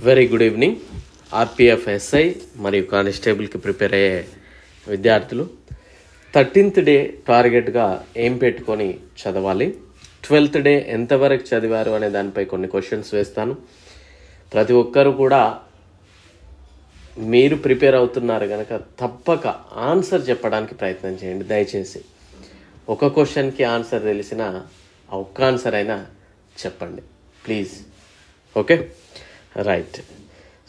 Very good evening. RPF SI మరియు కానిస్టేబుల్కి prepare అయ్యే విద్యార్థులు 13th డే టార్గెట్గా ఏం పెట్టుకొని చదవాలి, 12th డే ఎంతవరకు చదివారు అనే దానిపై కొన్ని క్వశ్చన్స్ వేస్తాను. ప్రతి ఒక్కరు కూడా మీరు ప్రిపేర్ అవుతున్నారు కనుక తప్పక ఆన్సర్ చెప్పడానికి ప్రయత్నం చేయండి. దయచేసి ఒక క్వశ్చన్కి ఆన్సర్ తెలిసిన ఆ ఒక్క ఆన్సర్ అయినా చెప్పండి ప్లీజ్. Okay, right.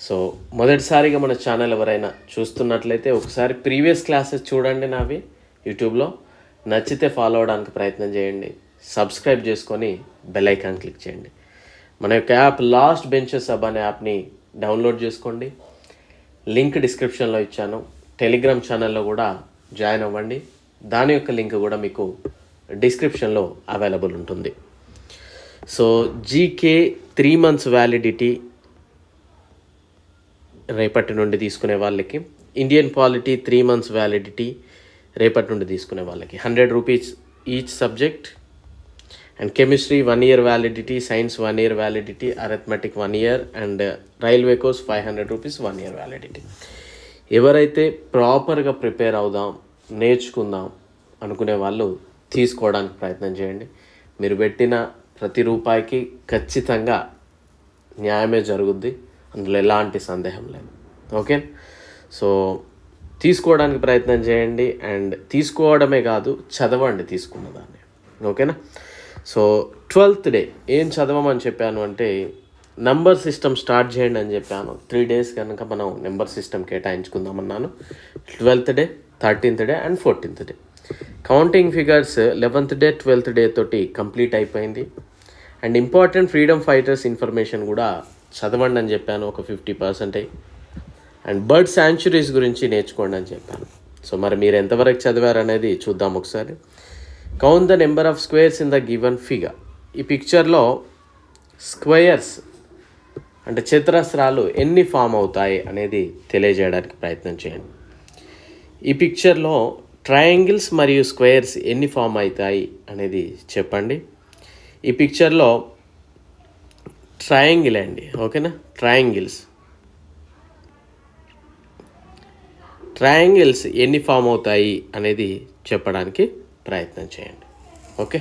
సో మొదటిసారిగా మన ఛానల్ ఎవరైనా చూస్తున్నట్లయితే ఒకసారి ప్రీవియస్ క్లాసెస్ చూడండి నావి యూట్యూబ్లో. నచ్చితే ఫాలో అవడానికి ప్రయత్నం చేయండి, సబ్స్క్రైబ్ చేసుకొని బెల్ ఐకాన్ క్లిక్ చేయండి. మన యొక్క యాప్ లాస్ట్ బెంచెస్ హబ్ అనే యాప్ని డౌన్లోడ్ చేసుకోండి. లింక్ డిస్క్రిప్షన్లో ఇచ్చాను. టెలిగ్రామ్ ఛానల్లో కూడా జాయిన్ అవ్వండి, దాని యొక్క లింక్ కూడా మీకు డిస్క్రిప్షన్లో అవైలబుల్ ఉంటుంది. సో జీకే 3 months వ్యాలిడిటీ రేపటి నుండి తీసుకునే వాళ్ళకి, ఇండియన్ పాలిటీ 3 months వ్యాలిడిటీ రేపటి నుండి తీసుకునే వాళ్ళకి 100 rupees each subject. And chemistry 1 year validity, science 1 year validity, arithmetic 1 year, and railway course 500 rupees 1 year validity. ఎవరైతే ప్రాపర్గా ప్రిపేర్ అవుదాం, నేర్చుకుందాం అనుకునే వాళ్ళు తీసుకోవడానికి ప్రయత్నం చేయండి. మీరు పెట్టిన ప్రతి రూపాయికి ఖచ్చితంగా న్యాయమే జరుగుద్ది, అందులో ఎలాంటి సందేహం లేదు. ఓకే, సో తీసుకోవడానికి ప్రయత్నం చేయండి. అండ్ తీసుకోవడమే కాదు, చదవండి తీసుకున్న దాన్ని. ఓకేనా? సో 12th డే ఏం చదవమని చెప్పాను అంటే నంబర్ సిస్టమ్ స్టార్ట్ చేయండి అని చెప్పాను. 3 days కనుక మనం నెంబర్ సిస్టమ్ కేటాయించుకుందామన్నాను. 12th day, 13th day and 14th day. Counting figures 11th day, 12th day తోటి కంప్లీట్ అయిపోయింది. And important freedom fighters information కూడా చదవండి అని చెప్పాను, ఒక 50%. అండ్ బర్డ్ శాంచురీస్ గురించి నేర్చుకోండి అని చెప్పాను. సో మరి మీరు ఎంతవరకు చదివారు అనేది చూద్దాం ఒకసారి. Count the number of squares in the given figure. ఈ పిక్చర్లో స్క్వేర్స్ అంటే చతురస్రాలు ఎన్ని ఫామ్ అవుతాయి అనేది తెలియజేయడానికి ప్రయత్నం చేయండి. ఈ పిక్చర్లో ట్రయాంగిల్స్ మరియు స్క్వేర్స్ ఎన్ని ఫామ్ అవుతాయి అనేది చెప్పండి. ఈ పిక్చర్లో ట్రయాంగిల్ అండి, ఓకేనా? ట్రయాంగిల్స్ ఎన్ని ఫామ్ అవుతాయి అనేది చెప్పడానికి ప్రయత్నం చేయండి. ఓకే,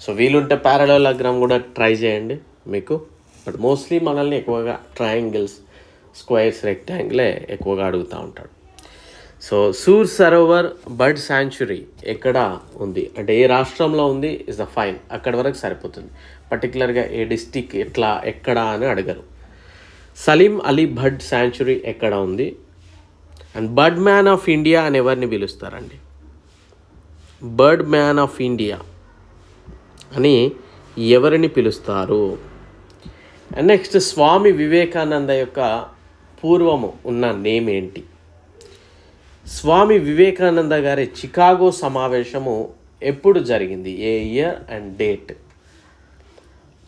సో వీలుంటే పారలోగ్రామ్ కూడా ట్రై చేయండి మీకు, బట్ మోస్ట్లీ మనల్ని ఎక్కువగా ట్రయాంగిల్స్, స్క్వేర్స్, రెక్టాంగిలే ఎక్కువగా అడుగుతూ ఉంటాడు. సో సూర్ సరోవర్ బర్డ్ శాంచురీ ఎక్కడ ఉంది అంటే ఏ రాష్ట్రంలో ఉంది ఇస్ ద ఫైన్, అక్కడి వరకు సరిపోతుంది. పర్టికులర్గా ఏ డిస్టిక్ ఎక్కడ అని అడగరు. సలీం అలీ బర్డ్ శాంచురీ ఎక్కడ ఉంది. And bird man of India అని ఎవరిని పిలుస్తారండి? బర్డ్ మ్యాన్ ఆఫ్ ఇండియా అని ఎవరిని పిలుస్తారు? అండ్ నెక్స్ట్ స్వామి వివేకానంద యొక్క పూర్వము ఉన్న నేమ్ ఏంటి? స్వామి వివేకానంద గారి చికాగో సమావేశము ఎప్పుడు జరిగింది? ఏ year and date?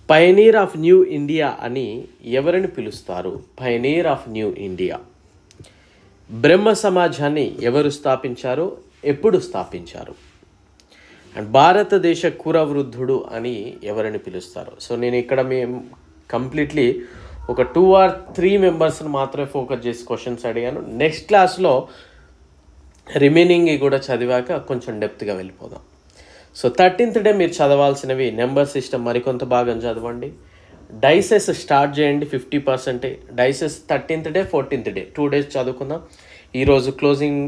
Pioneer of new India అని ఎవరిని పిలుస్తారు? Pioneer of new India. బ్రహ్మ సమాజాన్ని ఎవరు స్థాపించారు? ఎప్పుడు స్థాపించారు? అండ్ భారతదేశ కురవృద్ధుడు అని ఎవరిని పిలుస్తారు? సో నేను ఇక్కడ మేము కంప్లీట్లీ ఒక 2 or 3 మెంబర్స్ని మాత్రమే ఫోకస్ చేసి క్వశ్చన్స్ అడిగాను. నెక్స్ట్ క్లాస్లో రిమైనింగ్ కూడా చదివాక కొంచెం డెప్త్గా వెళ్ళిపోదాం. సో 13th డే మీరు చదవాల్సినవి నెంబర్ సిస్టమ్ మరికొంత భాగం చదవండి. డైసెస్ స్టార్ట్ చేయండి 50%. Dices 13th day, 14th day 2 days చదువుకుందాం. ఈరోజు క్లోజింగ్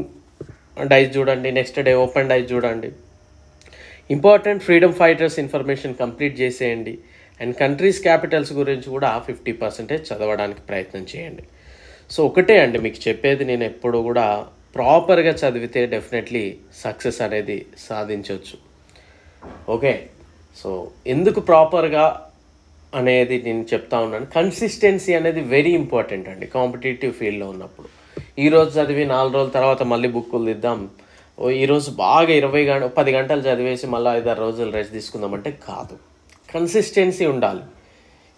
డైస్ చూడండి, నెక్స్ట్ డే ఓపెన్ డైస్ చూడండి. Important freedom fighters information complete చేసేయండి. అండ్ కంట్రీస్ క్యాపిటల్స్ గురించి కూడా 50% చదవడానికి ప్రయత్నం చేయండి. సో ఒకటే అండి మీకు చెప్పేది, నేను ఎప్పుడు కూడా ప్రాపర్గా చదివితే డెఫినెట్లీ సక్సెస్ అనేది సాధించవచ్చు. ఓకే, సో ఎందుకు ప్రాపర్గా అనేది నేను చెప్తా ఉన్నాను. కన్సిస్టెన్సీ అనేది వెరీ ఇంపార్టెంట్ అండి కాంపిటేటివ్ ఫీల్డ్లో ఉన్నప్పుడు. ఈరోజు చదివి 4 రోజుల తర్వాత మళ్ళీ బుక్కులు దిద్దాం, ఈరోజు బాగా 10 గంటలు చదివేసి మళ్ళీ 5-6 రోజులు రెస్ట్ తీసుకుందామంటే కాదు. కన్సిస్టెన్సీ ఉండాలి.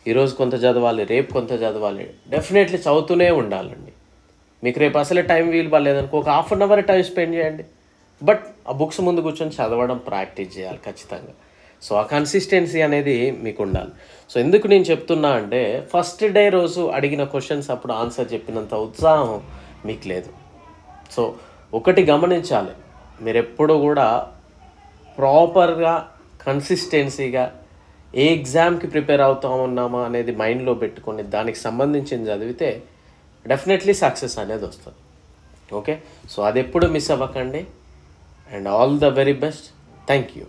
ఈరోజు కొంత చదవాలి, రేపు కొంత చదవాలి, డెఫినెట్లీ చదువుతూనే ఉండాలండి. మీకు రేపు అసలే టైం వీలు పడలేదనుకో, ఒక 1/2 hour టైం స్పెండ్ చేయండి, బట్ ఆ బుక్స్ ముందు కూర్చొని చదవడం ప్రాక్టీస్ చేయాలి ఖచ్చితంగా. సో ఆ కన్సిస్టెన్సీ అనేది మీకు ఉండాలి. సో ఎందుకు నేను చెప్తున్నా అంటే ఫస్ట్ డే రోజు అడిగిన క్వశ్చన్స్ అప్పుడు ఆన్సర్ చెప్పినంత ఉత్సాహం మీకు లేదు. సో ఒకటి గమనించాలి, మీరు ఎప్పుడు కూడా ప్రాపర్గా కన్సిస్టెన్సీగా ఏ ఎగ్జామ్కి ప్రిపేర్ అవుతా ఉన్నామా అనేది మైండ్లో పెట్టుకొని దానికి సంబంధించింది చదివితే డెఫినెట్లీ సక్సెస్ అనేది వస్తుంది. ఓకే, సో అది ఎప్పుడు మిస్ అవ్వకండి. And all the very best. Thank you.